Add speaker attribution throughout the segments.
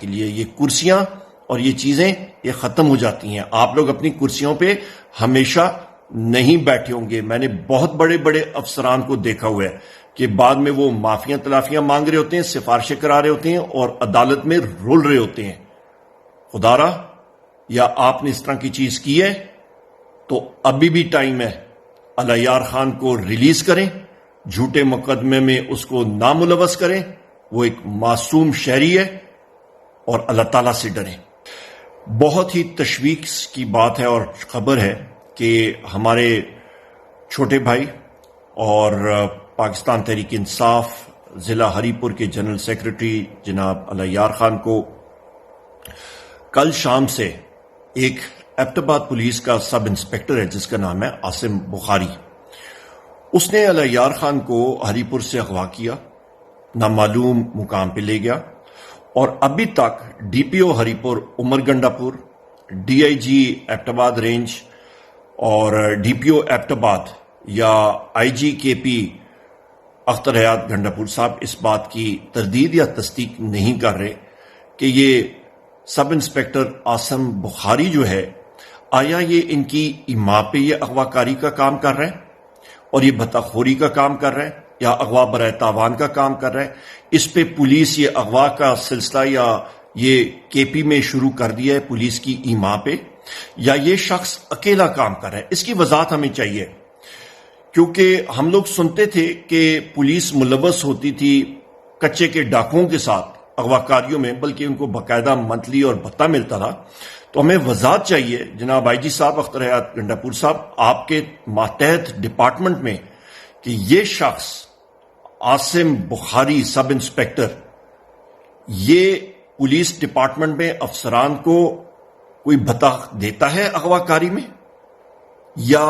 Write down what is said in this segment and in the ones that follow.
Speaker 1: کے لیے یہ کرسیاں اور یہ چیزیں یہ ختم ہو جاتی ہیں. آپ لوگ اپنی کرسیوں پہ ہمیشہ نہیں بیٹھے ہوں گے. میں نے بہت بڑے بڑے افسران کو دیکھا ہوا ہے کہ بعد میں وہ معافیاں تلافیاں مانگ رہے ہوتے ہیں، سفارشیں کرا رہے ہوتے ہیں اور عدالت میں رول رہے ہوتے ہیں. خدا را یا آپ نے اس طرح کی چیز کی ہے تو ابھی بھی ٹائم ہے. علیار خان کو ریلیز کریں، جھوٹے مقدمے میں اس کو ناملوث کریں. وہ ایک معصوم شہری ہے اور اللہ تعالیٰ سے ڈریں. بہت ہی تشویش کی بات ہے اور خبر ہے کہ ہمارے چھوٹے بھائی اور پاکستان تحریک انصاف ضلع ہری پور کے جنرل سیکرٹری جناب علیار خان کو کل شام سے ایک ایبٹ آباد پولیس کا سب انسپیکٹر ہے جس کا نام ہے عاصم بخاری، اس نے علیار خان کو ہری پور سے اغوا کیا، نامعلوم مقام پہ لے گیا اور ابھی تک ڈی پی او ہری پور عمر گنڈا پور، ڈی آئی جی ایبٹ آباد رینج اور ڈی پی او ایبٹ آباد یا آئی جی کے پی اختر حیات گنڈا پور صاحب اس بات کی تردید یا تصدیق نہیں کر رہے کہ یہ سب انسپیکٹر عاصم بخاری جو ہے آیا یہ ان کی ایما پہ یہ اغوا کاری کا کام کر رہے ہیں اور یہ بھتہ خوری کا کام کر رہے ہیں یا اغوا برائے تاوان کا کام کر رہے ہیں. اس پہ پولیس یہ اغوا کا سلسلہ یا یہ کے پی میں شروع کر دیا ہے پولیس کی ایما پہ، یا یہ شخص اکیلا کام کر رہا ہے. اس کی وضاحت ہمیں چاہیے کیونکہ ہم لوگ سنتے تھے کہ پولیس ملوث ہوتی تھی کچے کے ڈاکوؤں کے ساتھ اغوا کاریوں میں، بلکہ ان کو باقاعدہ منتھلی اور بھتہ ملتا تھا. تو ہمیں وضاحت چاہیے جناب آئی جی صاحب اختر حیات گنڈا پور صاحب آپ کے ماتحت ڈپارٹمنٹ میں کہ یہ شخص عاصم بخاری سب انسپیکٹر یہ پولیس ڈپارٹمنٹ میں افسران کو کوئی بھتہ دیتا ہے اغوا کاری میں یا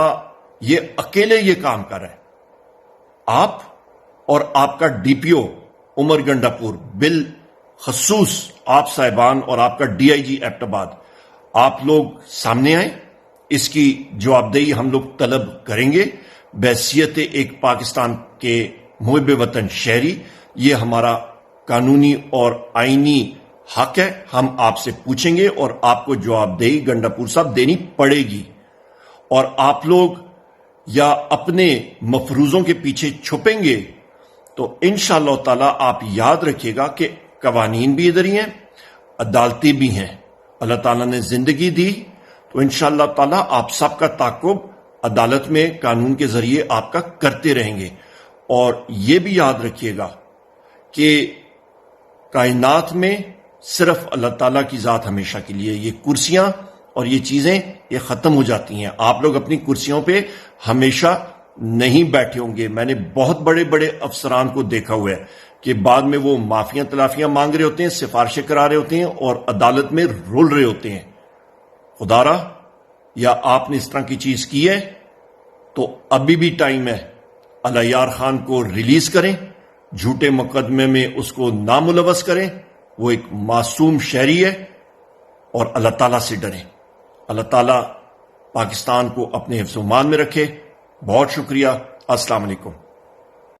Speaker 1: یہ اکیلے یہ کام کر رہا ہے. آپ اور آپ کا ڈی پی او عمر گنڈا پور بالخصوص آپ صاحبان اور آپ کا ڈی آئی جی ایبٹ آباد آپ لوگ سامنے آئیں. اس کی جواب دہی ہم لوگ طلب کریں گے بحیثیت ایک پاکستان کے محب وطن شہری. یہ ہمارا قانونی اور آئینی حق ہے. ہم آپ سے پوچھیں گے اور آپ کو جواب دہی گنڈا پور صاحب دینی پڑے گی. اور آپ لوگ یا اپنے مفروضوں کے پیچھے چھپیں گے تو انشاءاللہ تعالی آپ یاد رکھیے گا کہ قوانین بھی ادھر ہی ہیں، عدالتیں بھی ہیں. اللہ تعالیٰ نے زندگی دی تو انشاءاللہ تعالی آپ سب کا تعاقب عدالت میں قانون کے ذریعے آپ کا کرتے رہیں گے. اور یہ بھی یاد رکھیے گا کہ کائنات میں صرف اللہ تعالیٰ کی ذات ہمیشہ کے لیے. یہ کرسیاں اور یہ چیزیں یہ ختم ہو جاتی ہیں. آپ لوگ اپنی کرسیوں پہ ہمیشہ نہیں بیٹھے ہوں گے. میں نے بہت بڑے بڑے افسران کو دیکھا ہوا ہے کہ بعد میں وہ معافیاں تلافیاں مانگ رہے ہوتے ہیں، سفارشیں کرا رہے ہوتے ہیں اور عدالت میں رول رہے ہوتے ہیں. خدا را یا آپ نے اس طرح کی چیز کی ہے تو ابھی بھی ٹائم ہے. علیار خان کو ریلیز کریں، جھوٹے مقدمے میں اس کو ناملوث کریں. وہ ایک معصوم شہری ہے اور اللہ تعالیٰ سے ڈریں. اللہ تعالیٰ پاکستان کو اپنے حفظ و امان میں رکھے. بہت شکریہ. السلام علیکم.